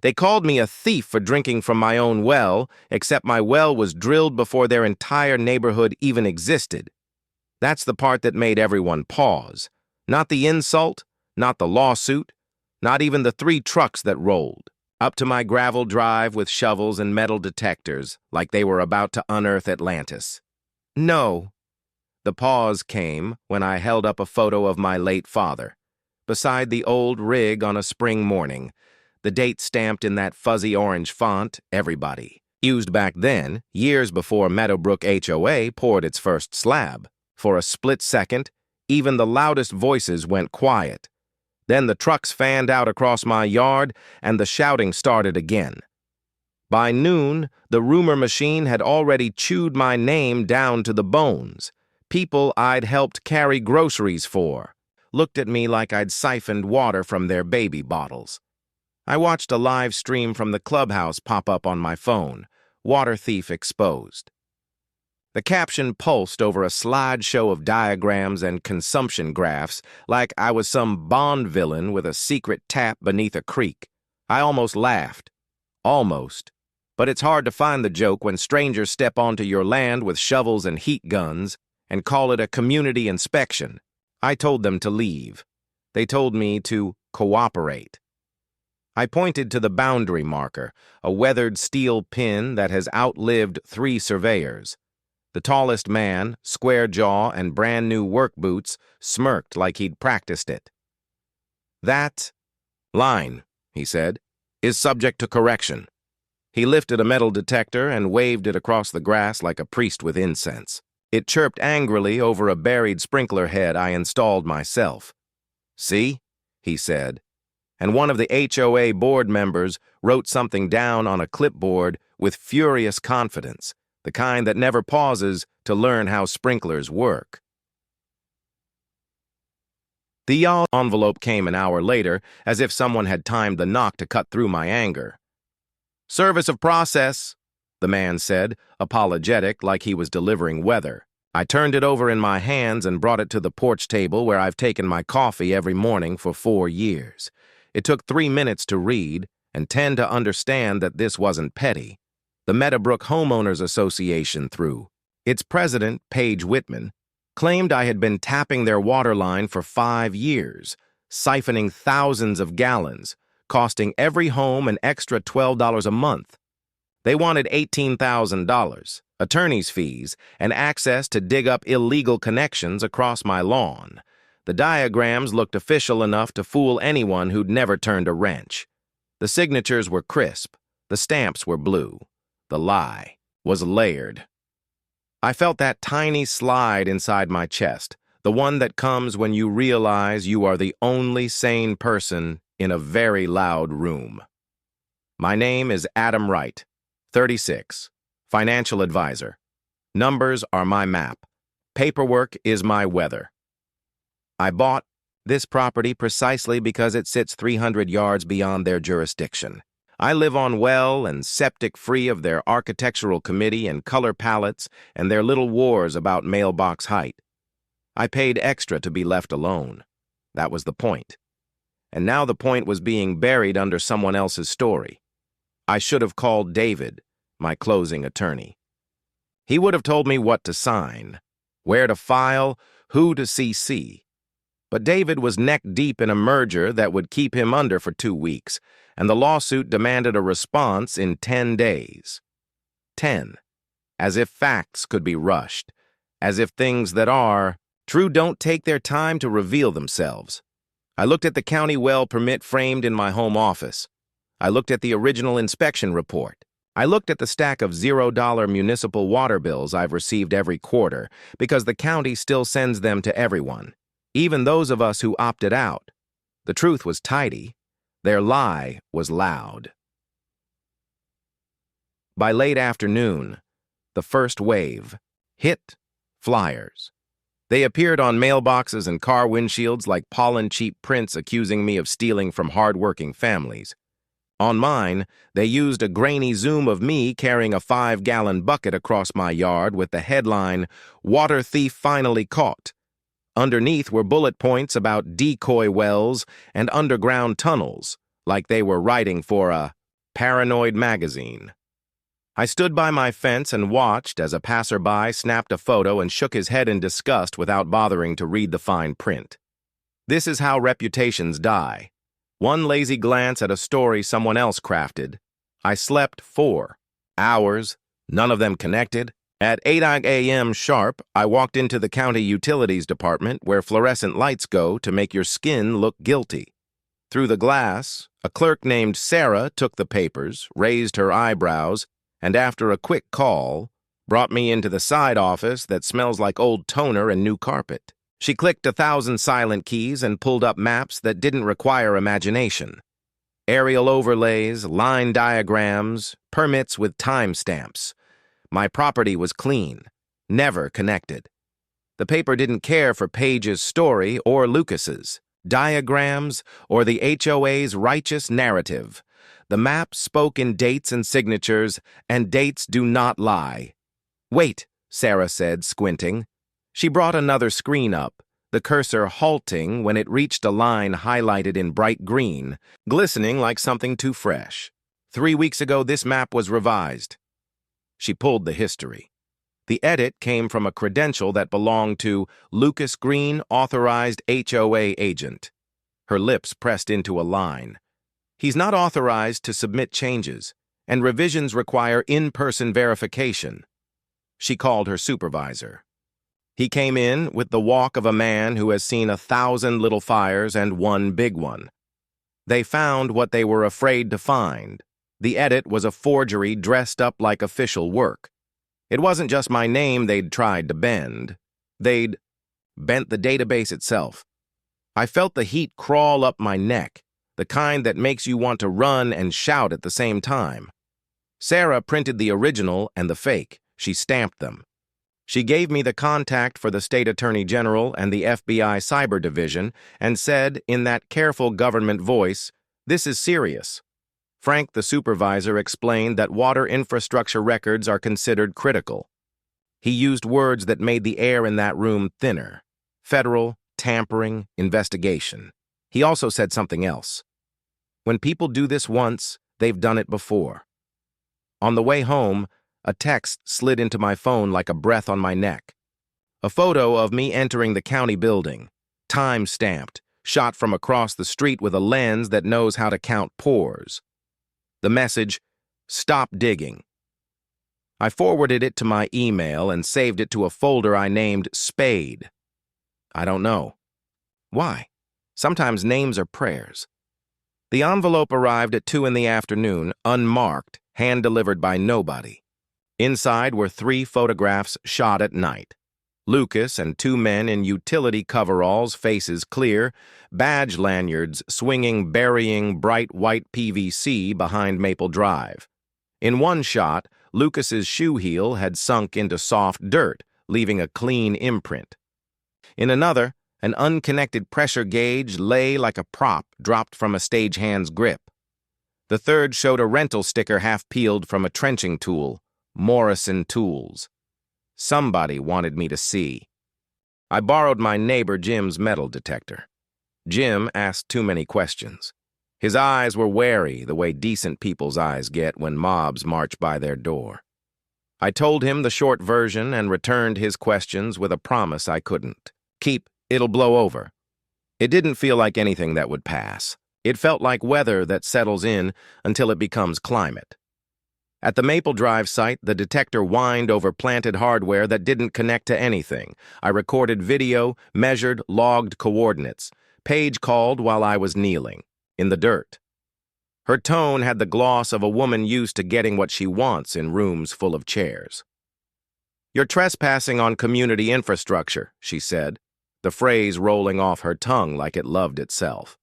They called me a thief for drinking from my own well, except my well was drilled before their entire neighborhood even existed. That's the part that made everyone pause. Not the insult, not the lawsuit, not even the 3 trucks that rolled up to my gravel drive with shovels and metal detectors like they were about to unearth Atlantis. No. The pause came when I held up a photo of my late father, beside the old rig on a spring morning, the date stamped in that fuzzy orange font, everybody, used back then, years before Meadowbrook HOA poured its first slab. For a split second, even the loudest voices went quiet. Then the trucks fanned out across my yard, and the shouting started again. By noon, the rumor machine had already chewed my name down to the bones. People I'd helped carry groceries for looked at me like I'd siphoned water from their baby bottles. I watched a live stream from the clubhouse pop up on my phone, "Water Thief Exposed." The caption pulsed over a slideshow of diagrams and consumption graphs like I was some Bond villain with a secret tap beneath a creek. I almost laughed. Almost. But it's hard to find the joke when strangers step onto your land with shovels and heat guns and call it a community inspection. I told them to leave. They told me to cooperate. I pointed to the boundary marker, a weathered steel pin that has outlived 3 surveyors. The tallest man, square jaw and brand new work boots, smirked like he'd practiced it. "That line," he said, "is subject to correction." He lifted a metal detector and waved it across the grass like a priest with incense. It chirped angrily over a buried sprinkler head I installed myself. "See?" he said. And one of the HOA board members wrote something down on a clipboard with furious confidence, the kind that never pauses to learn how sprinklers work. The envelope came an hour later, as if someone had timed the knock to cut through my anger. "Service of process," the man said, apologetic like he was delivering weather. I turned it over in my hands and brought it to the porch table where I've taken my coffee every morning for 4 years. It took 3 minutes to read and 10 to understand that this wasn't petty. The Meadowbrook Homeowners Association, through its president, Paige Whitman, claimed I had been tapping their water line for 5 years, siphoning thousands of gallons, costing every home an extra $12 a month. They wanted $18,000, attorney's fees, and access to dig up illegal connections across my lawn. The diagrams looked official enough to fool anyone who'd never turned a wrench. The signatures were crisp. The stamps were blue. The lie was layered. I felt that tiny slide inside my chest, the one that comes when you realize you are the only sane person in a very loud room. My name is Adam Wright, 36, financial advisor. Numbers are my map. Paperwork is my weather. I bought this property precisely because it sits 300 yards beyond their jurisdiction. I live on well and septic free of their architectural committee and color palettes and their little wars about mailbox height. I paid extra to be left alone. That was the point. And now the point was being buried under someone else's story. I should have called David, my closing attorney. He would have told me what to sign, where to file, who to CC. But David was neck-deep in a merger that would keep him under for 2 weeks, and the lawsuit demanded a response in 10 days. 10. As if facts could be rushed. As if things that are true don't take their time to reveal themselves. I looked at the county well permit framed in my home office. I looked at the original inspection report. I looked at the stack of $0 municipal water bills I've received every quarter, because the county still sends them to everyone, even those of us who opted out. The truth was tidy. Their lie was loud. By late afternoon, the first wave hit flyers. They appeared on mailboxes and car windshields like pollen-cheap prints accusing me of stealing from hard-working families. On mine, they used a grainy zoom of me carrying a 5-gallon bucket across my yard with the headline, "Water Thief Finally Caught." Underneath were bullet points about decoy wells and underground tunnels, like they were writing for a Paranoid magazine. I stood by my fence and watched as a passerby snapped a photo and shook his head in disgust without bothering to read the fine print. This is how reputations die. One lazy glance at a story someone else crafted. I slept 4 hours, none of them connected. At 8 a.m. sharp, I walked into the county utilities department where fluorescent lights go to make your skin look guilty. Through the glass, a clerk named Sarah took the papers, raised her eyebrows, and after a quick call, brought me into the side office that smells like old toner and new carpet. She clicked 1,000 silent keys and pulled up maps that didn't require imagination. Aerial overlays, line diagrams, permits with timestamps. My property was clean, never connected. The paper didn't care for Page's story or Lucas's, diagrams, or the HOA's righteous narrative. The map spoke in dates and signatures, and dates do not lie. "Wait," Sarah said, squinting. She brought another screen up, the cursor halting when it reached a line highlighted in bright green, glistening like something too fresh. 3 weeks ago, this map was revised. She pulled the history. The edit came from a credential that belonged to Lucas Green, authorized HOA agent. Her lips pressed into a line. He's not authorized to submit changes, and revisions require in-person verification. She called her supervisor. He came in with the walk of a man who has seen 1,000 little fires and one big one. They found what they were afraid to find. The edit was a forgery dressed up like official work. It wasn't just my name they'd tried to bend. They'd bent the database itself. I felt the heat crawl up my neck, the kind that makes you want to run and shout at the same time. Sarah printed the original and the fake. She stamped them. She gave me the contact for the State Attorney General and the FBI Cyber Division and said, in that careful government voice, "This is serious." Frank, the supervisor, explained that water infrastructure records are considered critical. He used words that made the air in that room thinner. Federal, tampering, investigation. He also said something else. When people do this once, they've done it before. On the way home, a text slid into my phone like a breath on my neck. A photo of me entering the county building, time-stamped, shot from across the street with a lens that knows how to count pores. The message, "Stop digging." I forwarded it to my email and saved it to a folder I named Spade. I don't know. Why? Sometimes names are prayers. The envelope arrived at 2 in the afternoon, unmarked, hand-delivered by nobody. Inside were 3 photographs shot at night. Lucas and 2 men in utility coveralls, faces clear, badge lanyards swinging burying bright white PVC behind Maple Drive. In one shot, Lucas's shoe heel had sunk into soft dirt, leaving a clean imprint. In another, an unconnected pressure gauge lay like a prop dropped from a stagehand's grip. The third showed a rental sticker half peeled from a trenching tool, Morrison Tools. Somebody wanted me to see. I borrowed my neighbor Jim's metal detector. Jim asked too many questions. His eyes were wary, the way decent people's eyes get when mobs march by their door. I told him the short version and returned his questions with a promise I couldn't keep. It'll blow over. It didn't feel like anything that would pass. It felt like weather that settles in until it becomes climate. At the Maple Drive site, the detector whined over planted hardware that didn't connect to anything. I recorded video, measured, logged coordinates. Paige called while I was kneeling, in the dirt. Her tone had the gloss of a woman used to getting what she wants in rooms full of chairs. "You're trespassing on community infrastructure," she said, the phrase rolling off her tongue like it loved itself.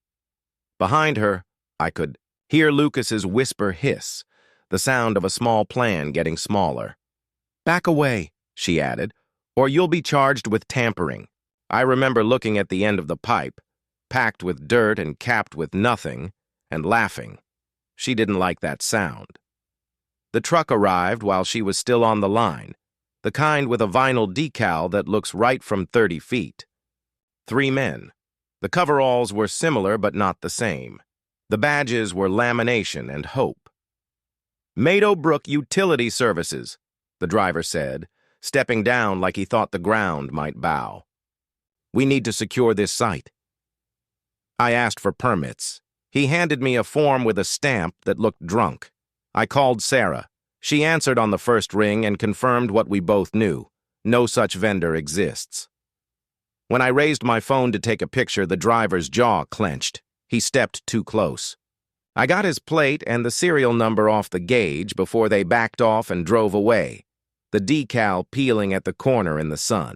Behind her, I could hear Lucas's whisper hiss, the sound of a small plan getting smaller. "Back away," she added, "or you'll be charged with tampering." I remember looking at the end of the pipe, packed with dirt and capped with nothing, and laughing. She didn't like that sound. The truck arrived while she was still on the line, the kind with a vinyl decal that looks right from 30 feet. 3 men. The coveralls were similar but not the same. The badges were lamination and hope. Meadowbrook Utility Services, the driver said, stepping down like he thought the ground might bow. We need to secure this site. I asked for permits. He handed me a form with a stamp that looked drunk. I called Sarah. She answered on the first ring and confirmed what we both knew. No such vendor exists. When I raised my phone to take a picture, the driver's jaw clenched. He stepped too close. I got his plate and the serial number off the gauge before they backed off and drove away, the decal peeling at the corner in the sun.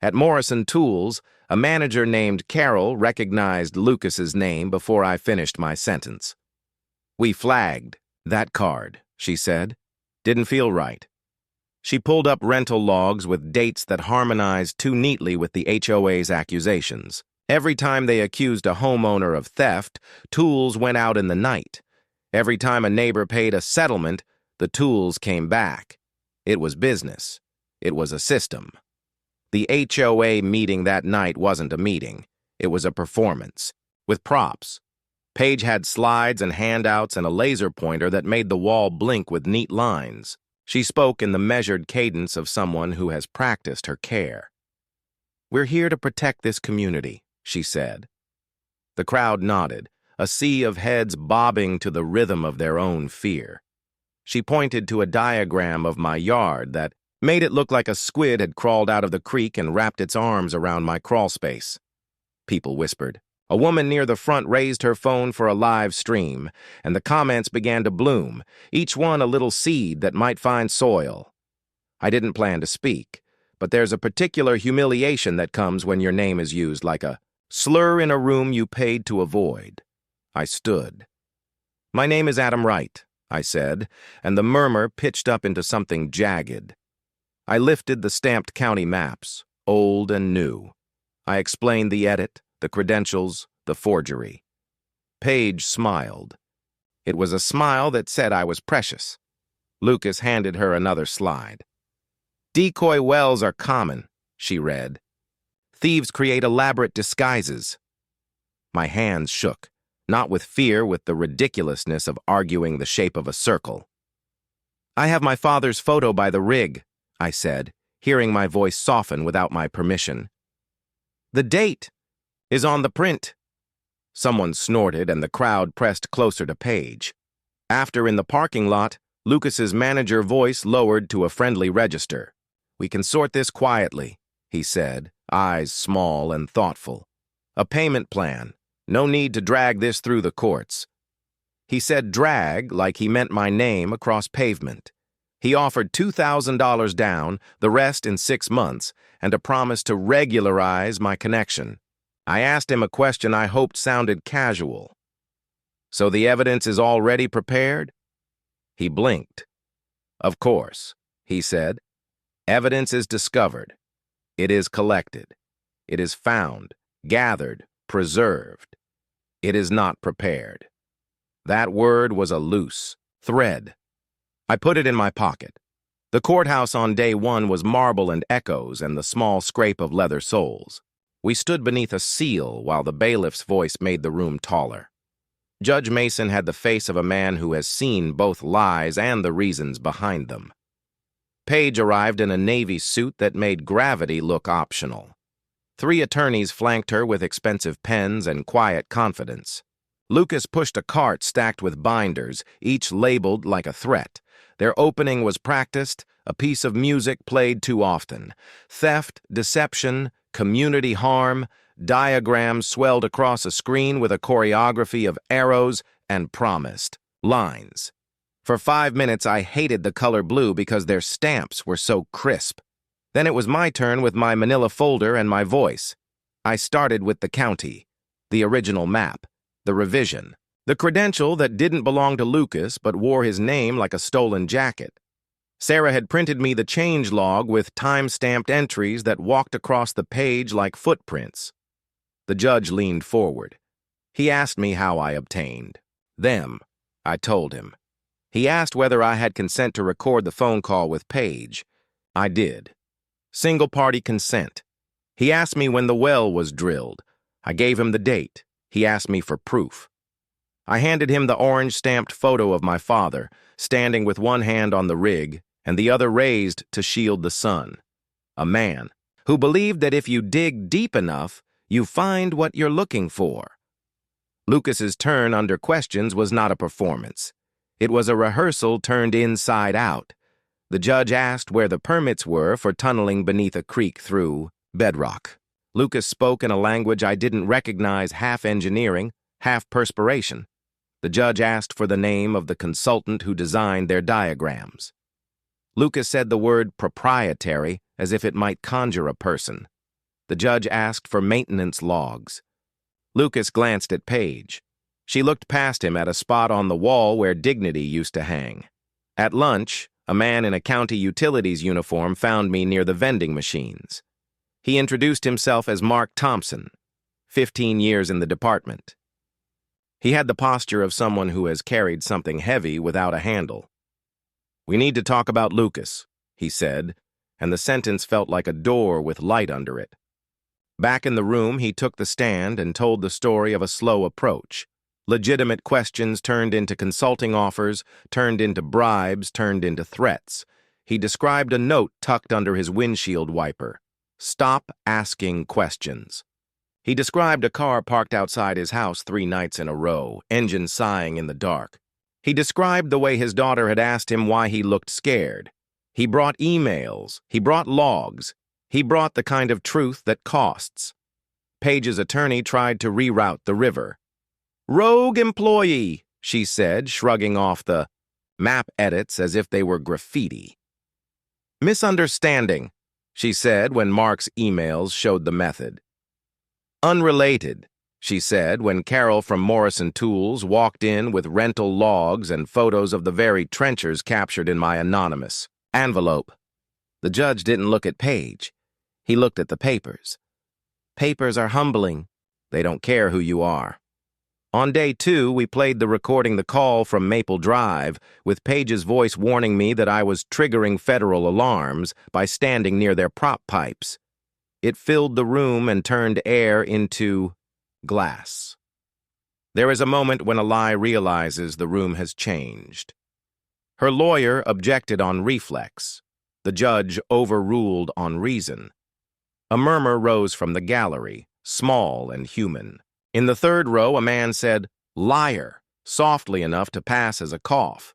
At Morrison Tools, a manager named Carol recognized Lucas's name before I finished my sentence. We flagged. That card, she said. Didn't feel right. She pulled up rental logs with dates that harmonized too neatly with the HOA's accusations. Every time they accused a homeowner of theft, tools went out in the night. Every time a neighbor paid a settlement, the tools came back. It was business. It was a system. The HOA meeting that night wasn't a meeting. It was a performance, with props. Paige had slides and handouts and a laser pointer that made the wall blink with neat lines. She spoke in the measured cadence of someone who has practiced her care. We're here to protect this community, she said. The crowd nodded, a sea of heads bobbing to the rhythm of their own fear. She pointed to a diagram of my yard that made it look like a squid had crawled out of the creek and wrapped its arms around my crawl space. People whispered. A woman near the front raised her phone for a live stream, and the comments began to bloom, each one a little seed that might find soil. I didn't plan to speak, but there's a particular humiliation that comes when your name is used like a slur in a room you paid to avoid. I stood. My name is Adam Wright, I said, and the murmur pitched up into something jagged. I lifted the stamped county maps, old and new. I explained the edit, the credentials, the forgery. Paige smiled. It was a smile that said I was precious. Lucas handed her another slide. Decoy wells are common, she read. Thieves create elaborate disguises. My hands shook, not with fear, with the ridiculousness of arguing the shape of a circle. I have my father's photo by the rig, I said, hearing my voice soften without my permission. The date is on the print. Someone snorted and the crowd pressed closer to Paige. After, in the parking lot, Lucas's manager voice lowered to a friendly register. We can sort this quietly, he said, eyes small and thoughtful. A payment plan. No need to drag this through the courts. He said drag like he meant my name across pavement. He offered $2,000 down, the rest in 6 months, and a promise to regularize my connection. I asked him a question I hoped sounded casual. So the evidence is already prepared? He blinked. Of course, he said. Evidence is discovered. It is collected. It is found, gathered, preserved. It is not prepared. That word was a loose thread. I put it in my pocket. The courthouse on day one was marble and echoes and the small scrape of leather soles. We stood beneath a seal while the bailiff's voice made the room taller. Judge Mason had the face of a man who has seen both lies and the reasons behind them. Paige arrived in a navy suit that made gravity look optional. 3 attorneys flanked her with expensive pens and quiet confidence. Lucas pushed a cart stacked with binders, each labeled like a threat. Their opening was practiced, a piece of music played too often. Theft, deception, community harm, diagrams swelled across a screen with a choreography of arrows and promised lines. For 5 minutes, I hated the color blue because their stamps were so crisp. Then it was my turn with my manila folder and my voice. I started with the county, the original map, the revision, the credential that didn't belong to Lucas but wore his name like a stolen jacket. Sarah had printed me the change log with time-stamped entries that walked across the page like footprints. The judge leaned forward. He asked me how I obtained them. I told him. He asked whether I had consent to record the phone call with Paige. I did. Single-party consent. He asked me when the well was drilled. I gave him the date. He asked me for proof. I handed him the orange-stamped photo of my father, standing with one hand on the rig and the other raised to shield the sun. A man who believed that if you dig deep enough, you find what you're looking for. Lucas's turn under questions was not a performance. It was a rehearsal turned inside out. The judge asked where the permits were for tunneling beneath a creek through bedrock. Lucas spoke in a language I didn't recognize, half engineering, half perspiration. The judge asked for the name of the consultant who designed their diagrams. Lucas said the word proprietary as if it might conjure a person. The judge asked for maintenance logs. Lucas glanced at Paige. She looked past him at a spot on the wall where dignity used to hang. At lunch, a man in a county utilities uniform found me near the vending machines. He introduced himself as Mark Thompson, 15 years in the department. He had the posture of someone who has carried something heavy without a handle. "We need to talk about Lucas," he said, and the sentence felt like a door with light under it. Back in the room, he took the stand and told the story of a slow approach. Legitimate questions turned into consulting offers, turned into bribes, turned into threats. He described a note tucked under his windshield wiper. "Stop asking questions." He described a car parked outside his house 3 nights in a row, engine sighing in the dark. He described the way his daughter had asked him why he looked scared. He brought emails. He brought logs. He brought the kind of truth that costs. Paige's attorney tried to reroute the river. "Rogue employee," she said, shrugging off the map edits as if they were graffiti. "Misunderstanding," she said when Mark's emails showed the method. "Unrelated," she said when Carol from Morrison Tools walked in with rental logs and photos of the very trenchers captured in my anonymous envelope. The judge didn't look at Paige. He looked at the papers. Papers are humbling. They don't care who you are. On day 2, we played the recording the call from Maple Drive, with Paige's voice warning me that I was triggering federal alarms by standing near their prop pipes. It filled the room and turned air into glass. There is a moment when a lie realizes the room has changed. Her lawyer objected on reflex. The judge overruled on reason. A murmur rose from the gallery, small and human. In the 3rd row, a man said, "Liar," softly enough to pass as a cough.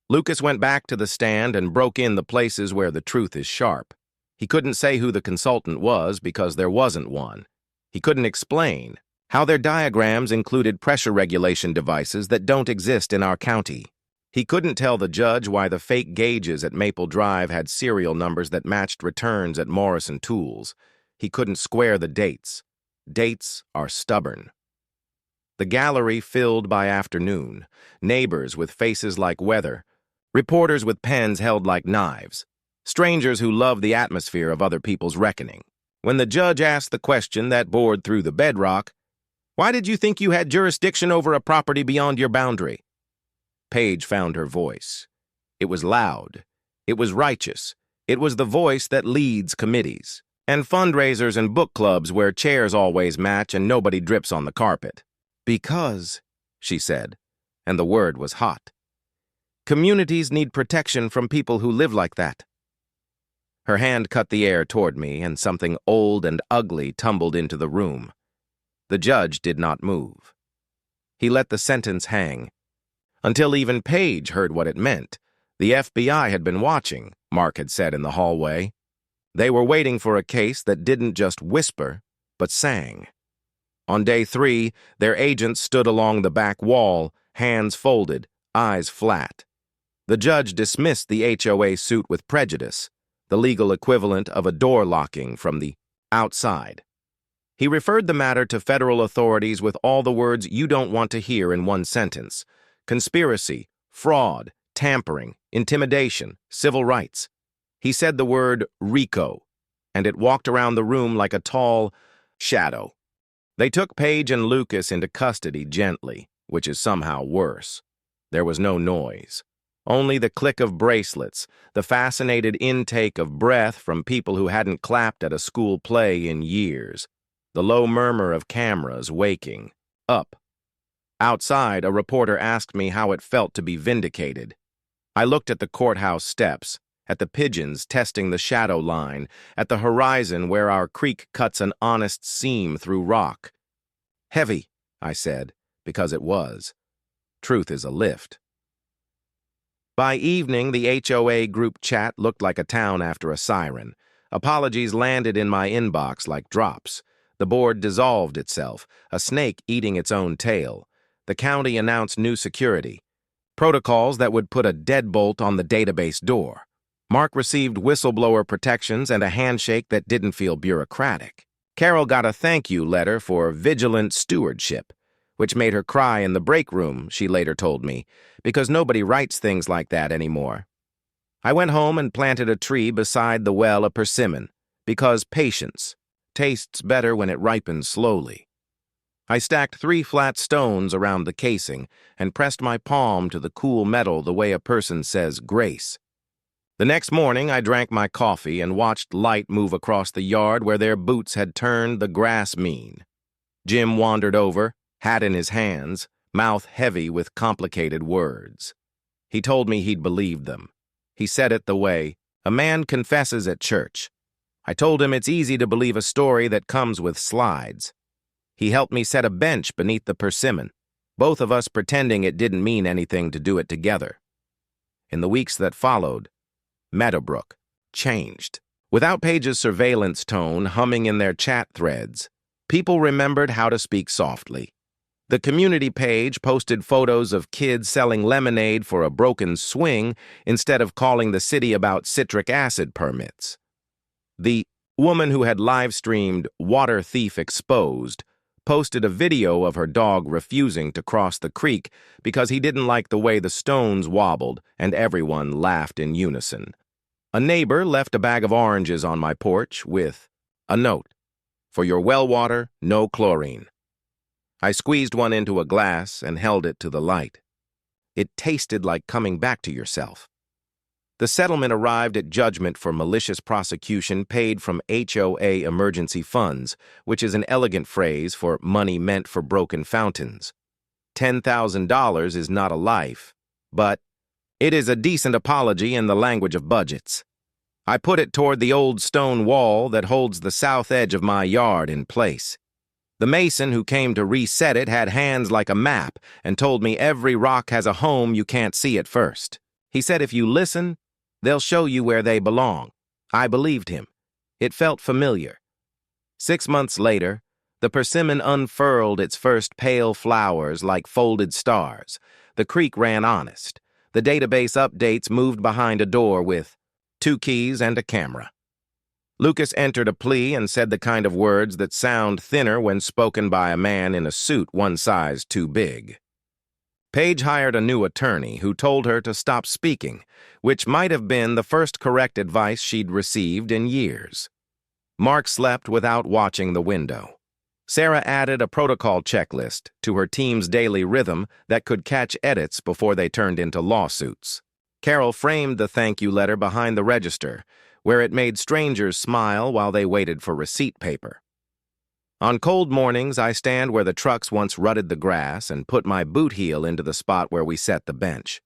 Lucas went back to the stand and broke in the places where the truth is sharp. He couldn't say who the consultant was because there wasn't one. He couldn't explain how their diagrams included pressure regulation devices that don't exist in our county. He couldn't tell the judge why the fake gauges at Maple Drive had serial numbers that matched returns at Morrison Tools. He couldn't square the dates. Dates are stubborn. The gallery filled by afternoon, neighbors with faces like weather, reporters with pens held like knives, strangers who loved the atmosphere of other people's reckoning. When the judge asked the question that bored through the bedrock, "Why did you think you had jurisdiction over a property beyond your boundary?" Paige found her voice. It was loud. It was righteous. It was the voice that leads committees and fundraisers and book clubs where chairs always match and nobody drips on the carpet. "Because," she said, and the word was hot, "communities need protection from people who live like that." Her hand cut the air toward me, and something old and ugly tumbled into the room. The judge did not move. He let the sentence hang, until even Paige heard what it meant. The FBI had been watching, Mark had said in the hallway. They were waiting for a case that didn't just whisper, but sang. On day 3, their agents stood along the back wall, hands folded, eyes flat. The judge dismissed the HOA suit with prejudice, the legal equivalent of a door locking from the outside. He referred the matter to federal authorities with all the words you don't want to hear in one sentence: conspiracy, fraud, tampering, intimidation, civil rights. He said the word RICO, and it walked around the room like a tall shadow. They took Paige and Lucas into custody gently, which is somehow worse. There was no noise. Only the click of bracelets, the fascinated intake of breath from people who hadn't clapped at a school play in years, the low murmur of cameras waking. Up. Outside, a reporter asked me how it felt to be vindicated. I looked at the courthouse steps, at the pigeons testing the shadow line, at the horizon where our creek cuts an honest seam through rock. Heavy, I said, because it was. Truth is a lift. By evening, the HOA group chat looked like a town after a siren. Apologies landed in my inbox like drops. The board dissolved itself, a snake eating its own tail. The county announced new security. Protocols that would put a deadbolt on the database door. Mark received whistleblower protections and a handshake that didn't feel bureaucratic. Carol got a thank you letter for vigilant stewardship, which made her cry in the break room, she later told me, because nobody writes things like that anymore. I went home and planted a tree beside the well of persimmon, because patience tastes better when it ripens slowly. I stacked 3 flat stones around the casing and pressed my palm to the cool metal the way a person says grace. The next morning, I drank my coffee and watched light move across the yard where their boots had turned the grass mean. Jim wandered over, hat in his hands, mouth heavy with complicated words. He told me he'd believed them. He said it the way a man confesses at church. I told him it's easy to believe a story that comes with slides. He helped me set a bench beneath the persimmon, both of us pretending it didn't mean anything to do it together. In the weeks that followed, Meadowbrook changed. Without Paige's surveillance tone humming in their chat threads, people remembered how to speak softly. The community page posted photos of kids selling lemonade for a broken swing instead of calling the city about citric acid permits. The woman who had live-streamed Water Thief Exposed posted a video of her dog refusing to cross the creek because he didn't like the way the stones wobbled, and everyone laughed in unison. A neighbor left a bag of oranges on my porch with a note, "For your well water, no chlorine." I squeezed one into a glass and held it to the light. It tasted like coming back to yourself. The settlement arrived at judgment for malicious prosecution paid from HOA emergency funds, which is an elegant phrase for money meant for broken fountains. $10,000 is not a life, but it is a decent apology in the language of budgets. I put it toward the old stone wall that holds the south edge of my yard in place. The mason who came to reset it had hands like a map and told me every rock has a home you can't see at first. He said if you listen, they'll show you where they belong. I believed him. It felt familiar. 6 months later, the persimmon unfurled its first pale flowers like folded stars. The creek ran honest. The database updates moved behind a door with 2 keys and a camera. Lucas entered a plea and said the kind of words that sound thinner when spoken by a man in a suit 1 size too big. Paige hired a new attorney who told her to stop speaking, which might have been the first correct advice she'd received in years. Mark slept without watching the window. Sarah added a protocol checklist to her team's daily rhythm that could catch edits before they turned into lawsuits. Carol framed the thank you letter behind the register, where it made strangers smile while they waited for receipt paper. On cold mornings, I stand where the trucks once rutted the grass and put my boot heel into the spot where we set the bench.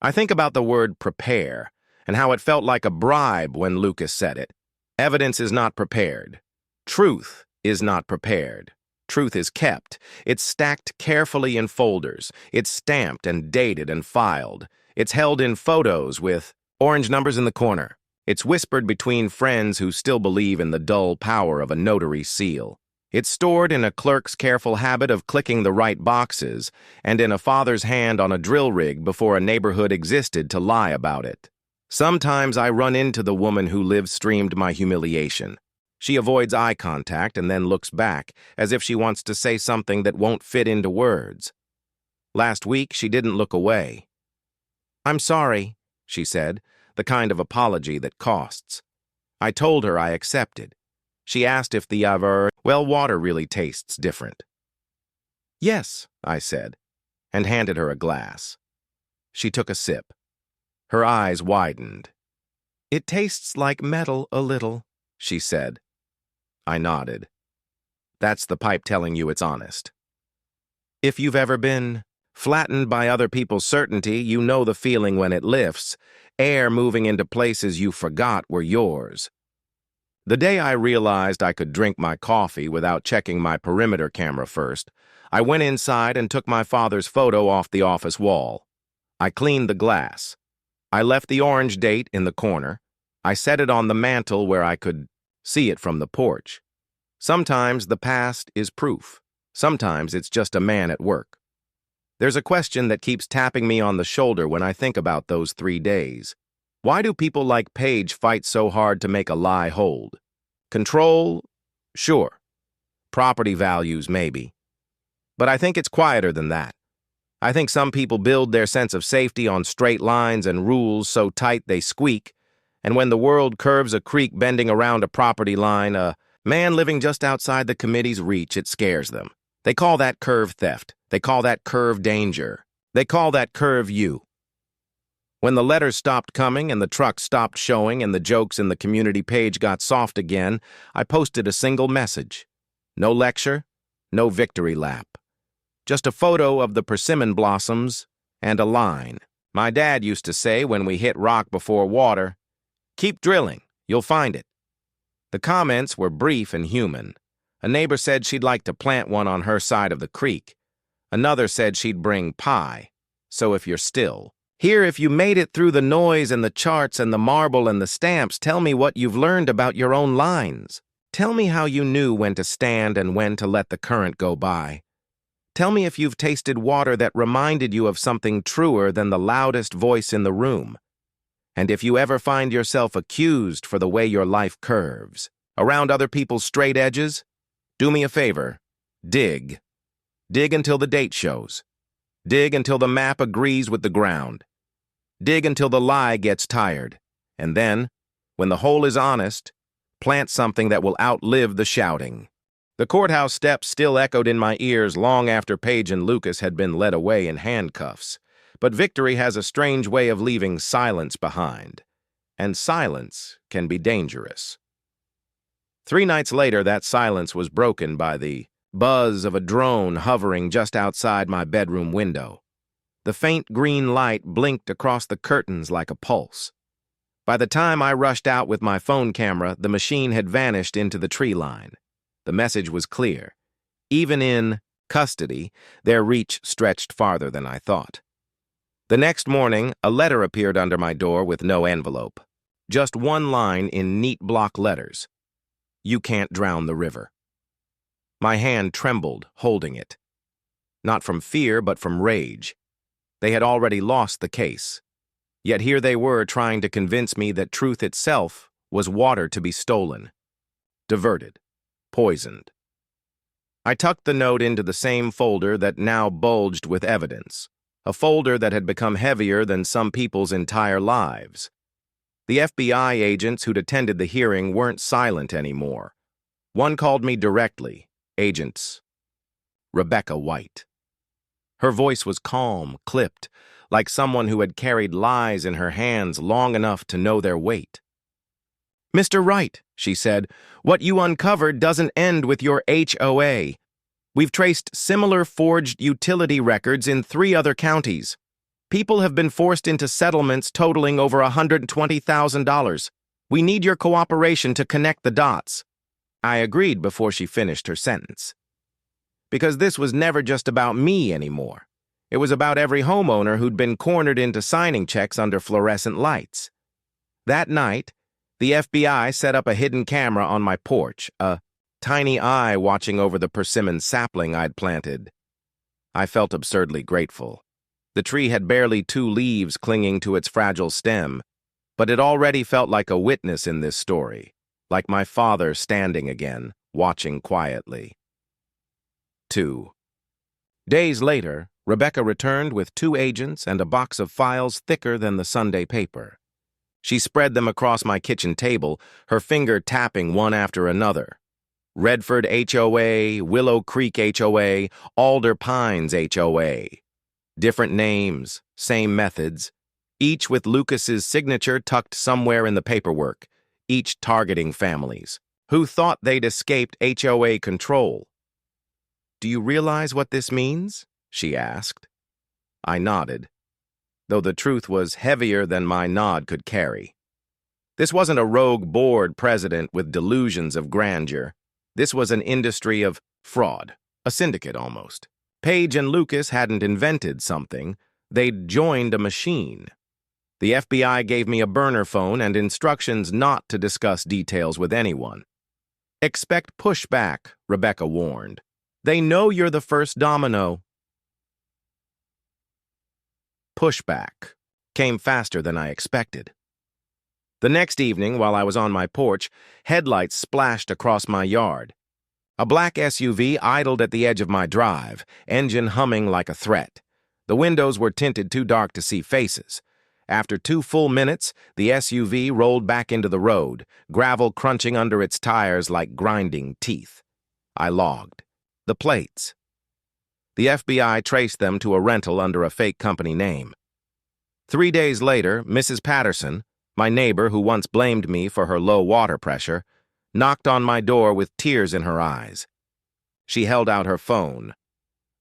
I think about the word prepare and how it felt like a bribe when Lucas said it. Evidence is not prepared. Truth is not prepared. Truth is kept. It's stacked carefully in folders. It's stamped and dated and filed. It's held in photos with orange numbers in the corner. It's whispered between friends who still believe in the dull power of a notary seal. It's stored in a clerk's careful habit of clicking the right boxes and in a father's hand on a drill rig before a neighborhood existed to lie about it. Sometimes I run into the woman who live-streamed my humiliation. She avoids eye contact and then looks back, as if she wants to say something that won't fit into words. Last week, she didn't look away. "I'm sorry," she said, the kind of apology that costs. I told her I accepted. She asked if the well water really tastes different. "Yes," I said, and handed her a glass. She took a sip. Her eyes widened. "It tastes like metal a little," she said. I nodded. "That's the pipe telling you it's honest." If you've ever been flattened by other people's certainty, you know the feeling when it lifts, air moving into places you forgot were yours. The day I realized I could drink my coffee without checking my perimeter camera first, I went inside and took my father's photo off the office wall. I cleaned the glass. I left the orange date in the corner. I set it on the mantel where I could see it from the porch. Sometimes the past is proof. Sometimes it's just a man at work. There's a question that keeps tapping me on the shoulder when I think about those 3 days. Why do people like Paige fight so hard to make a lie hold? Control? Sure. Property values, maybe. But I think it's quieter than that. I think some people build their sense of safety on straight lines and rules so tight they squeak, and when the world curves a creek bending around a property line, a man living just outside the committee's reach, it scares them. They call that curve theft. They call that curve danger. They call that curve you. When the letters stopped coming and the trucks stopped showing and the jokes in the community page got soft again, I posted a single message. No lecture, no victory lap. Just a photo of the persimmon blossoms and a line. My dad used to say when we hit rock before water, "Keep drilling, you'll find it." The comments were brief and human. A neighbor said she'd like to plant one on her side of the creek. Another said she'd bring pie. So if you're still here, if you made it through the noise and the charts and the marble and the stamps, tell me what you've learned about your own lines. Tell me how you knew when to stand and when to let the current go by. Tell me if you've tasted water that reminded you of something truer than the loudest voice in the room. And if you ever find yourself accused for the way your life curves, around other people's straight edges, do me a favor, dig. Dig until the date shows. Dig until the map agrees with the ground. Dig until the lie gets tired. And then, when the hole is honest, plant something that will outlive the shouting. The courthouse steps still echoed in my ears long after Paige and Lucas had been led away in handcuffs. But victory has a strange way of leaving silence behind. And silence can be dangerous. 3 nights later, that silence was broken by the buzz of a drone hovering just outside my bedroom window. The faint green light blinked across the curtains like a pulse. By the time I rushed out with my phone camera, the machine had vanished into the tree line. The message was clear. Even in custody, their reach stretched farther than I thought. The next morning, a letter appeared under my door with no envelope. Just one line in neat block letters. You can't drown the river. My hand trembled, holding it. Not from fear, but from rage. They had already lost the case. Yet here they were trying to convince me that truth itself was water to be stolen. Diverted. Poisoned. I tucked the note into the same folder that now bulged with evidence. A folder that had become heavier than some people's entire lives. The FBI agents who'd attended the hearing weren't silent anymore. One called me directly, Agents Rebecca White. Her voice was calm, clipped, like someone who had carried lies in her hands long enough to know their weight. "Mr. Wright," she said, "what you uncovered doesn't end with your HOA. We've traced similar forged utility records in 3 other counties. People have been forced into settlements totaling over $120,000. We need your cooperation to connect the dots." I agreed before she finished her sentence. Because this was never just about me anymore. It was about every homeowner who'd been cornered into signing checks under fluorescent lights. That night, the FBI set up a hidden camera on my porch, a tiny eye watching over the persimmon sapling I'd planted. I felt absurdly grateful. The tree had barely 2 leaves clinging to its fragile stem, but it already felt like a witness in this story, like my father standing again, watching quietly. 2. Days later, Rebecca returned with 2 agents and a box of files thicker than the Sunday paper. She spread them across my kitchen table, her finger tapping one after another. Redford HOA, Willow Creek HOA, Alder Pines HOA. Different names, same methods, each with Lucas's signature tucked somewhere in the paperwork, each targeting families who thought they'd escaped HOA control. Do you realize what this means? she asked. I nodded, though the truth was heavier than my nod could carry. This wasn't a rogue board president with delusions of grandeur. This was an industry of fraud, a syndicate almost. Page and Lucas hadn't invented something, they'd joined a machine. The FBI gave me a burner phone and instructions not to discuss details with anyone. Expect pushback, Rebecca warned. They know you're the first domino. Pushback came faster than I expected. The next evening, while I was on my porch, headlights splashed across my yard. A black SUV idled at the edge of my drive, engine humming like a threat. The windows were tinted too dark to see faces. After 2 full minutes, the SUV rolled back into the road, gravel crunching under its tires like grinding teeth. I logged the plates. The FBI traced them to a rental under a fake company name. 3 days later, Mrs. Patterson, my neighbor who once blamed me for her low water pressure, knocked on my door with tears in her eyes. She held out her phone.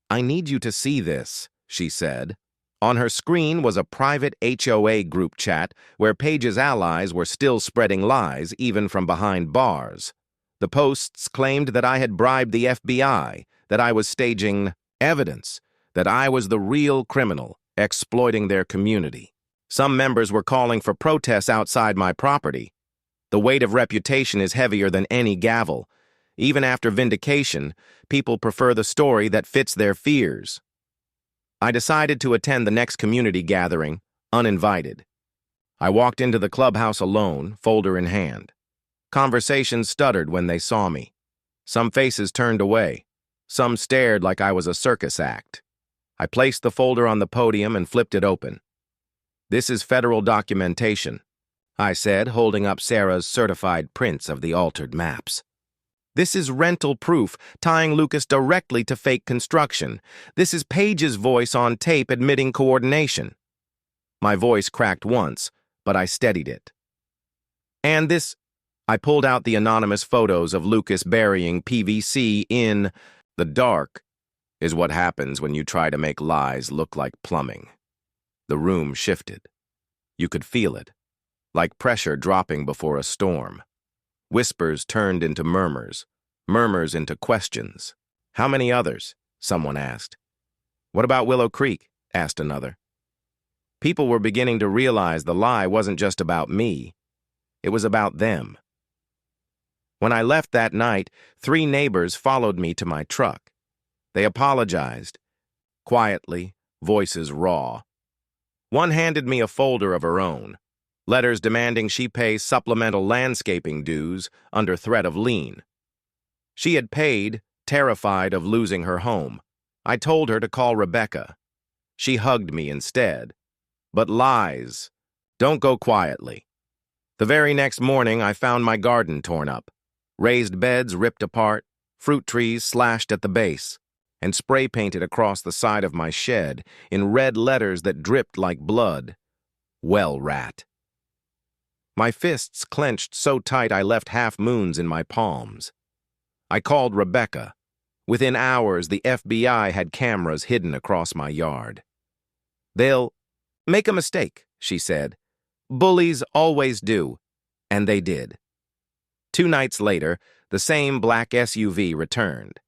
"I need you to see this," she said. On her screen was a private HOA group chat where Page's allies were still spreading lies even from behind bars. The posts claimed that I had bribed the FBI, that I was staging evidence, that I was the real criminal, exploiting their community. Some members were calling for protests outside my property. The weight of reputation is heavier than any gavel. Even after vindication, people prefer the story that fits their fears. I decided to attend the next community gathering, uninvited. I walked into the clubhouse alone, folder in hand. Conversations stuttered when they saw me. Some faces turned away. Some stared like I was a circus act. I placed the folder on the podium and flipped it open. "This is federal documentation," I said, holding up Sarah's certified prints of the altered maps. "This is rental proof, tying Lucas directly to fake construction. This is Page's voice on tape admitting coordination." My voice cracked once, but I steadied it. "And this—" I pulled out the anonymous photos of Lucas burying PVC in the dark, is what happens when you try to make lies look like plumbing. The room shifted. You could feel it, like pressure dropping before a storm. Whispers turned into murmurs, murmurs into questions. "How many others?" someone asked. "What about Willow Creek?" asked another. People were beginning to realize the lie wasn't just about me. It was about them. When I left that night, 3 neighbors followed me to my truck. They apologized. Quietly, voices raw. One handed me a folder of her own, letters demanding she pay supplemental landscaping dues under threat of lien. She had paid, terrified of losing her home. I told her to call Rebecca. She hugged me instead. But lies don't go quietly. The very next morning, I found my garden torn up, raised beds ripped apart, fruit trees slashed at the base, and spray painted across the side of my shed in red letters that dripped like blood. "Well, rat." My fists clenched so tight I left half moons in my palms. I called Rebecca. Within hours, the FBI had cameras hidden across my yard. "They'll make a mistake," she said. "Bullies always do." And they did. 2 nights later, the same black SUV returned.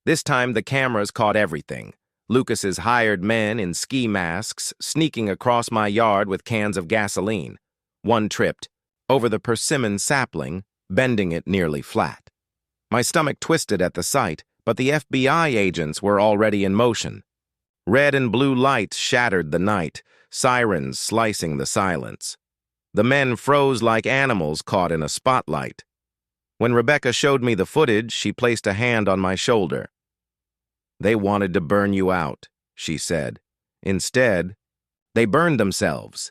This time, the cameras caught everything. Lucas's hired men in ski masks sneaking across my yard with cans of gasoline. One tripped over the persimmon sapling, bending it nearly flat. My stomach twisted at the sight, but the FBI agents were already in motion. Red and blue lights shattered the night, sirens slicing the silence. The men froze like animals caught in a spotlight. When Rebecca showed me the footage, she placed a hand on my shoulder. "They wanted to burn you out," she said. "Instead, they burned themselves."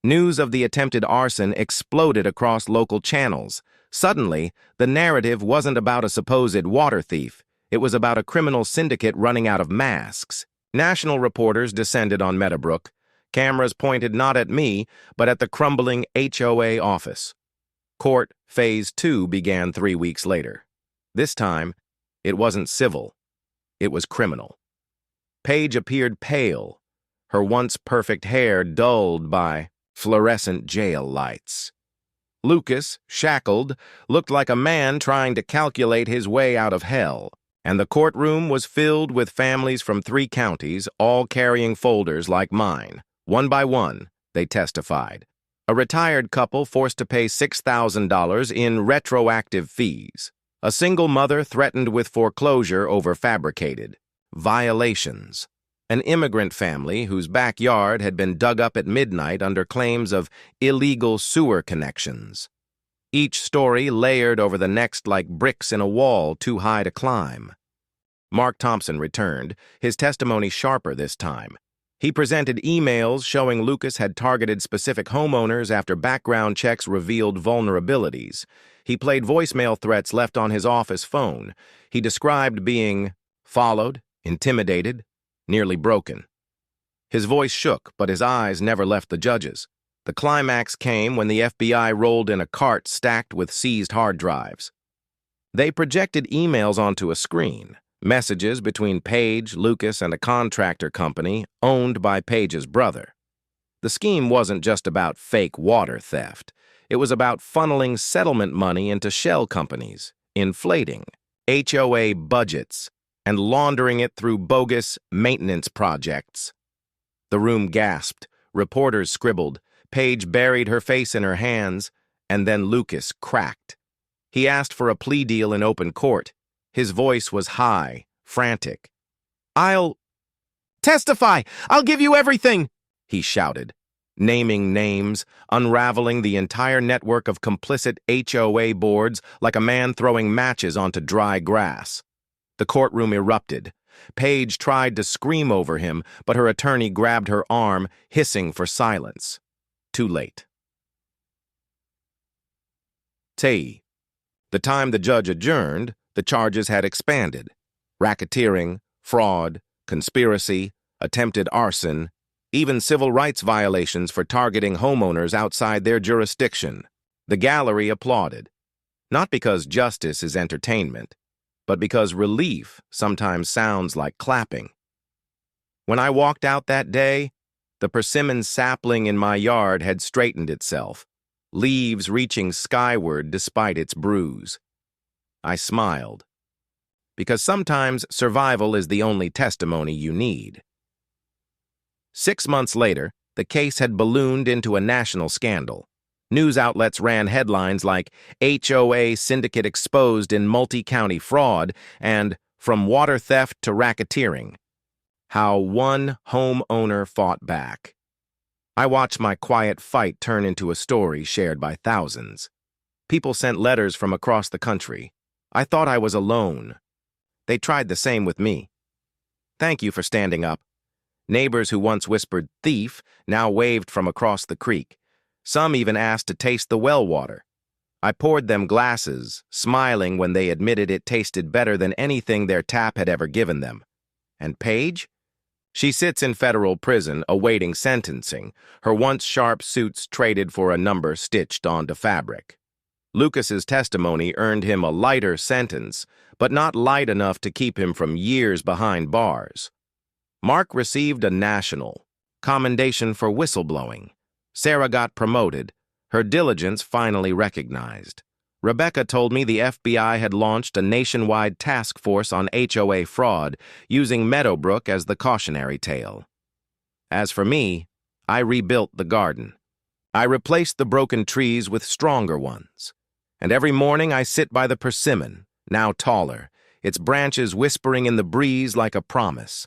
News of the attempted arson exploded across local channels. Suddenly, the narrative wasn't about a supposed water thief. It was about a criminal syndicate running out of masks. National reporters descended on Meadowbrook. Cameras pointed not at me, but at the crumbling HOA office. Court Phase 2 began 3 weeks later. This time, it wasn't civil. It was criminal. Paige appeared pale, her once perfect hair dulled by fluorescent jail lights. Lucas, shackled, looked like a man trying to calculate his way out of hell, and the courtroom was filled with families from 3 counties, all carrying folders like mine. One by one, they testified. A retired couple forced to pay $6,000 in retroactive fees. A single mother threatened with foreclosure over fabricated violations. An immigrant family whose backyard had been dug up at midnight under claims of illegal sewer connections. Each story layered over the next like bricks in a wall too high to climb. Mark Thompson returned, his testimony sharper this time. He presented emails showing Lucas had targeted specific homeowners after background checks revealed vulnerabilities. He played voicemail threats left on his office phone. He described being followed, intimidated, nearly broken. His voice shook, but his eyes never left the judges. The climax came when the FBI rolled in a cart stacked with seized hard drives. They projected emails onto a screen, messages between Paige, Lucas, and a contractor company owned by Paige's brother. The scheme wasn't just about fake water theft. It was about funneling settlement money into shell companies, inflating HOA budgets, and laundering it through bogus maintenance projects. The room gasped, reporters scribbled, Paige buried her face in her hands, and then Lucas cracked. He asked for a plea deal in open court. His voice was high, frantic. "I'll testify! I'll give you everything!" he shouted, naming names, unraveling the entire network of complicit HOA boards like a man throwing matches onto dry grass. The courtroom erupted. Paige tried to scream over him, but her attorney grabbed her arm, hissing for silence. Too late. The time the judge adjourned, the charges had expanded. Racketeering, fraud, conspiracy, attempted arson, even civil rights violations for targeting homeowners outside their jurisdiction. The gallery applauded. Not because justice is entertainment, but because relief sometimes sounds like clapping. When I walked out that day, the persimmon sapling in my yard had straightened itself, leaves reaching skyward despite its bruise. I smiled, because sometimes survival is the only testimony you need. 6 months later, the case had ballooned into a national scandal. News outlets ran headlines like HOA syndicate exposed in multi-county fraud and from water theft to racketeering. How one homeowner fought back. I watched my quiet fight turn into a story shared by thousands. People sent letters from across the country. I thought I was alone. They tried the same with me. Thank you for standing up. Neighbors who once whispered thief now waved from across the creek. Some even asked to taste the well water. I poured them glasses, smiling when they admitted it tasted better than anything their tap had ever given them. And Paige? She sits in federal prison awaiting sentencing, her once sharp suits traded for a number stitched onto fabric. Lucas's testimony earned him a lighter sentence, but not light enough to keep him from years behind bars. Mark received a national commendation for whistleblowing. Sarah got promoted, her diligence finally recognized. Rebecca told me the FBI had launched a nationwide task force on HOA fraud, using Meadowbrook as the cautionary tale. As for me, I rebuilt the garden. I replaced the broken trees with stronger ones. And every morning I sit by the persimmon, now taller, its branches whispering in the breeze like a promise.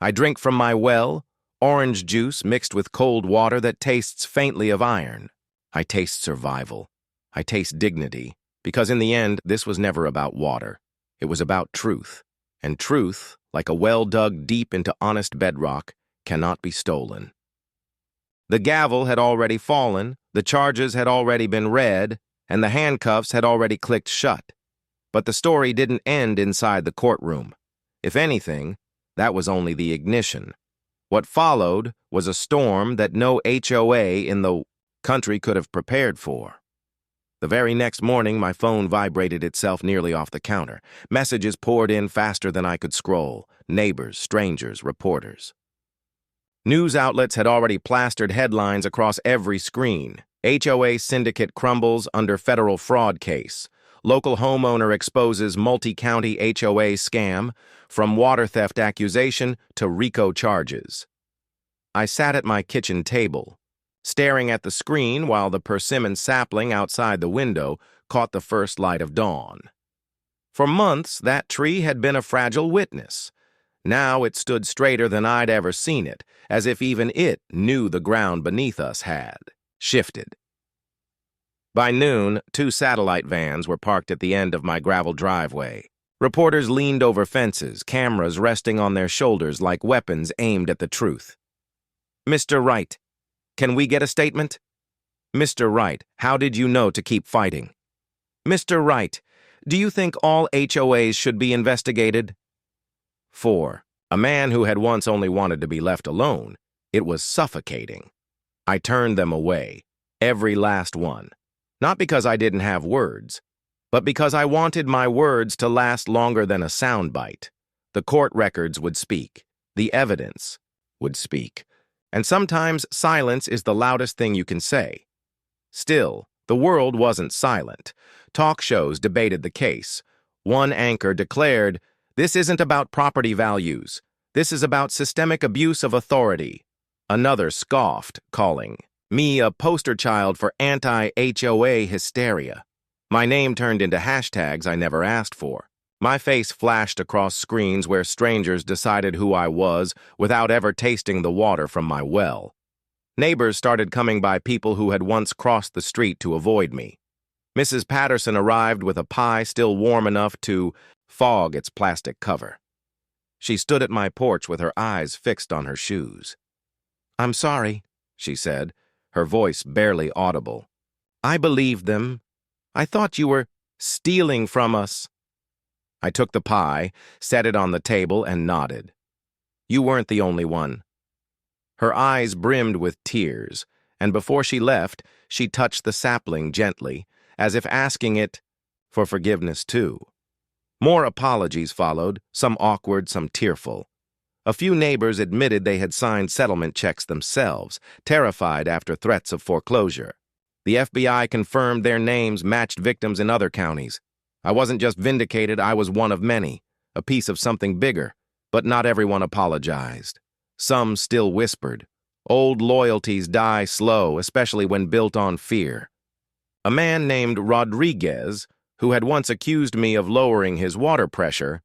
I drink from my well, orange juice mixed with cold water that tastes faintly of iron. I taste survival. I taste dignity, because in the end, this was never about water. It was about truth. And truth, like a well dug deep into honest bedrock, cannot be stolen. The gavel had already fallen, the charges had already been read, and the handcuffs had already clicked shut. But the story didn't end inside the courtroom. If anything, that was only the ignition. What followed was a storm that no HOA in the country could have prepared for. The very next morning, my phone vibrated itself nearly off the counter. Messages poured in faster than I could scroll. Neighbors, strangers, reporters. News outlets had already plastered headlines across every screen. HOA syndicate crumbles under federal fraud case. Local homeowner exposes multi-county HOA scam, from water theft accusation to RICO charges. I sat at my kitchen table, staring at the screen while the persimmon sapling outside the window caught the first light of dawn. For months, that tree had been a fragile witness. Now it stood straighter than I'd ever seen it, as if even it knew the ground beneath us had shifted. By noon, 2 satellite vans were parked at the end of my gravel driveway. Reporters leaned over fences, cameras resting on their shoulders like weapons aimed at the truth. "Mr. Wright, can we get a statement?" "Mr. Wright, how did you know to keep fighting?" "Mr. Wright, do you think all HOAs should be investigated?" 4. A man who had once only wanted to be left alone. It was suffocating. I turned them away, every last one. Not because I didn't have words, but because I wanted my words to last longer than a soundbite. The court records would speak. The evidence would speak. And sometimes silence is the loudest thing you can say. Still, the world wasn't silent. Talk shows debated the case. One anchor declared, "This isn't about property values. This is about systemic abuse of authority." Another scoffed, calling me a poster child for anti-HOA hysteria. My name turned into hashtags I never asked for. My face flashed across screens where strangers decided who I was without ever tasting the water from my well. Neighbors started coming by people who had once crossed the street to avoid me. Mrs. Patterson arrived with a pie still warm enough to fog its plastic cover. She stood at my porch with her eyes fixed on her shoes. "I'm sorry," she said, her voice barely audible. "I believed them. I thought you were stealing from us." I took the pie, set it on the table, and nodded. "You weren't the only one." Her eyes brimmed with tears, and before she left, she touched the sapling gently, as if asking it for forgiveness too. More apologies followed, some awkward, some tearful. A few neighbors admitted they had signed settlement checks themselves, terrified after threats of foreclosure. The FBI confirmed their names matched victims in other counties. I wasn't just vindicated, I was one of many, a piece of something bigger, but not everyone apologized. Some still whispered. Old loyalties die slow, especially when built on fear. A man named Rodriguez, who had once accused me of lowering his water pressure,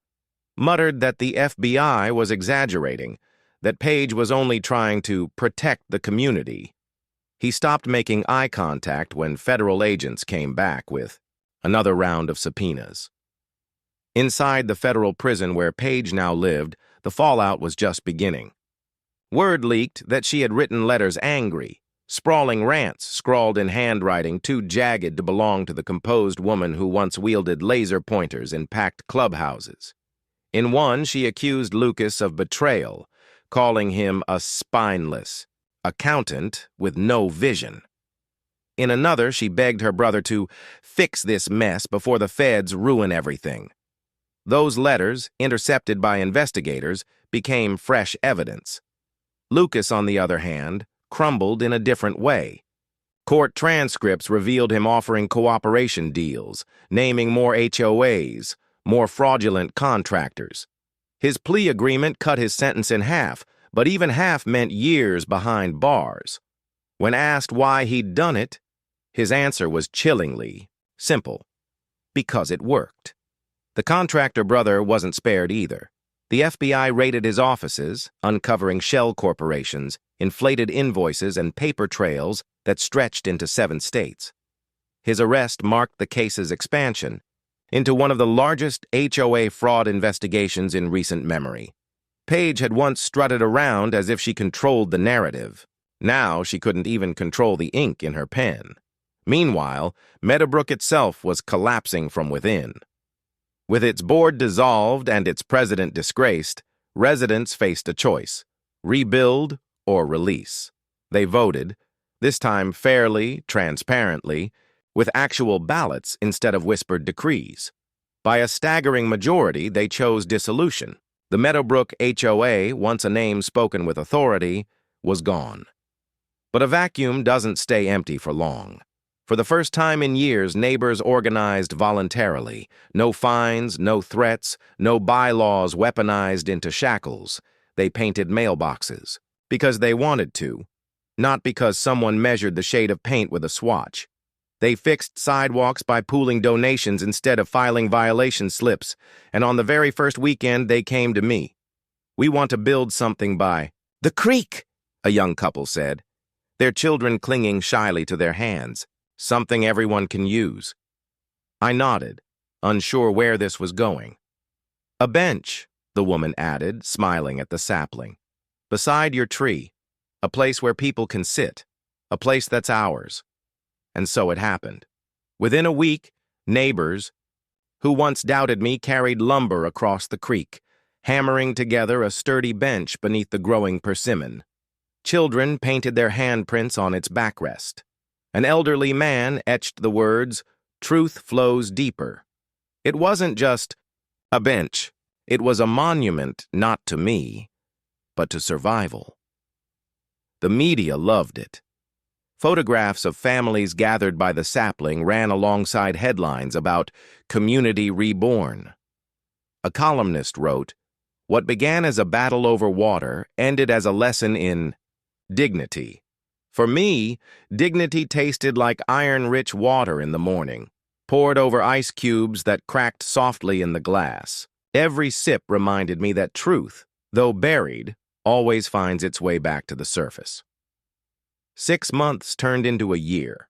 muttered that the FBI was exaggerating, that Page was only trying to protect the community. He stopped making eye contact when federal agents came back with another round of subpoenas. Inside the federal prison where Page now lived, the fallout was just beginning. Word leaked that she had written letters angry, sprawling rants scrawled in handwriting too jagged to belong to the composed woman who once wielded laser pointers in packed clubhouses. In one, she accused Lucas of betrayal, calling him a spineless accountant with no vision. In another, she begged her brother to fix this mess before the feds ruin everything. Those letters, intercepted by investigators, became fresh evidence. Lucas, on the other hand, crumbled in a different way. Court transcripts revealed him offering cooperation deals, naming more HOAs, more fraudulent contractors. His plea agreement cut his sentence in half, but even half meant years behind bars. When asked why he'd done it, his answer was chillingly simple: because it worked. The contractor brother wasn't spared either. The FBI raided his offices, uncovering shell corporations, inflated invoices, and paper trails that stretched into 7 states. His arrest marked the case's expansion into one of the largest HOA fraud investigations in recent memory. Page had once strutted around as if she controlled the narrative. Now she couldn't even control the ink in her pen. Meanwhile, Meadowbrook itself was collapsing from within. With its board dissolved and its president disgraced, residents faced a choice: rebuild or release. They voted, this time fairly, transparently, with actual ballots instead of whispered decrees. By a staggering majority, they chose dissolution. The Meadowbrook HOA, once a name spoken with authority, was gone. But a vacuum doesn't stay empty for long. For the first time in years, neighbors organized voluntarily. No fines, no threats, no bylaws weaponized into shackles. They painted mailboxes because they wanted to, not because someone measured the shade of paint with a swatch. They fixed sidewalks by pooling donations instead of filing violation slips, and on the very first weekend they came to me. "We want to build something by the creek," a young couple said, their children clinging shyly to their hands, "something everyone can use." I nodded, unsure where this was going. "A bench," the woman added, smiling at the sapling, "beside your tree, a place where people can sit, a place that's ours." And so it happened. Within a week, neighbors, who once doubted me, carried lumber across the creek, hammering together a sturdy bench beneath the growing persimmon. Children painted their handprints on its backrest. An elderly man etched the words, "Truth flows deeper." It wasn't just a bench. It was a monument not to me, but to survival. The media loved it. Photographs of families gathered by the sapling ran alongside headlines about community reborn. A columnist wrote, "What began as a battle over water ended as a lesson in dignity." For me, dignity tasted like iron-rich water in the morning, poured over ice cubes that cracked softly in the glass. Every sip reminded me that truth, though buried, always finds its way back to the surface. 6 months turned into a year.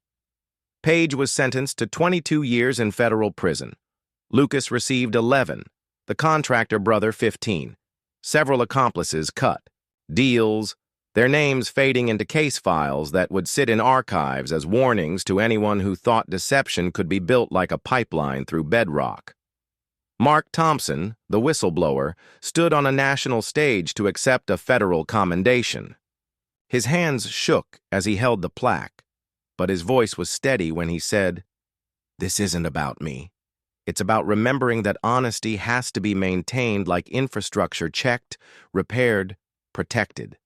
Page was sentenced to 22 years in federal prison. Lucas received 11, the contractor brother 15. Several accomplices cut. Deals, their names fading into case files that would sit in archives as warnings to anyone who thought deception could be built like a pipeline through bedrock. Mark Thompson, the whistleblower, stood on a national stage to accept a federal commendation. His hands shook as he held the plaque, but his voice was steady when he said, "This isn't about me. It's about remembering that honesty has to be maintained like infrastructure, checked, repaired, protected."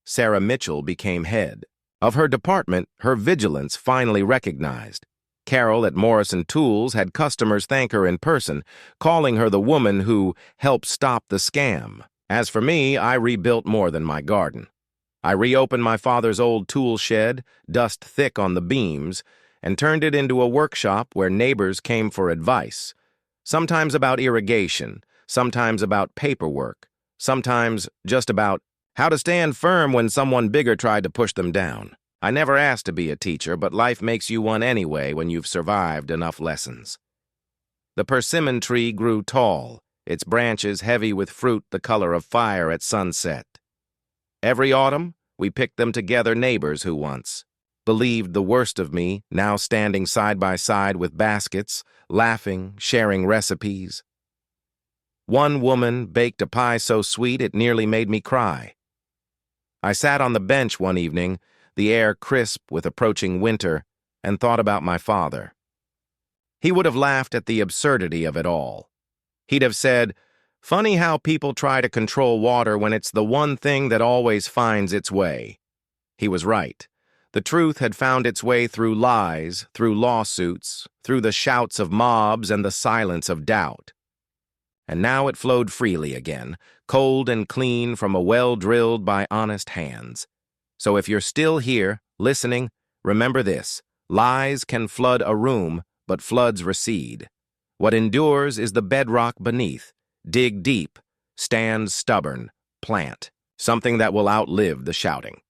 Sarah Mitchell became head. Of her department, her vigilance finally recognized. Carol at Morrison Tools had customers thank her in person, calling her the woman who helped stop the scam. As for me, I rebuilt more than my garden. I reopened my father's old tool shed, dust thick on the beams, and turned it into a workshop where neighbors came for advice. Sometimes about irrigation, sometimes about paperwork, sometimes just about how to stand firm when someone bigger tried to push them down. I never asked to be a teacher, but life makes you one anyway when you've survived enough lessons. The persimmon tree grew tall, its branches heavy with fruit the color of fire at sunset. Every autumn, we picked them together, neighbors who once believed the worst of me, now standing side by side with baskets, laughing, sharing recipes. One woman baked a pie so sweet it nearly made me cry. I sat on the bench one evening, the air crisp with approaching winter, and thought about my father. He would have laughed at the absurdity of it all. He'd have said, "Funny how people try to control water when it's the one thing that always finds its way." He was right. The truth had found its way through lies, through lawsuits, through the shouts of mobs and the silence of doubt. And now it flowed freely again, cold and clean from a well drilled by honest hands. So if you're still here, listening, remember this: lies can flood a room, but floods recede. What endures is the bedrock beneath. Dig deep, stand stubborn, plant, something that will outlive the shouting.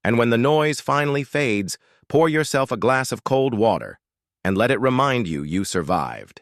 And when the noise finally fades, pour yourself a glass of cold water and let it remind you you survived.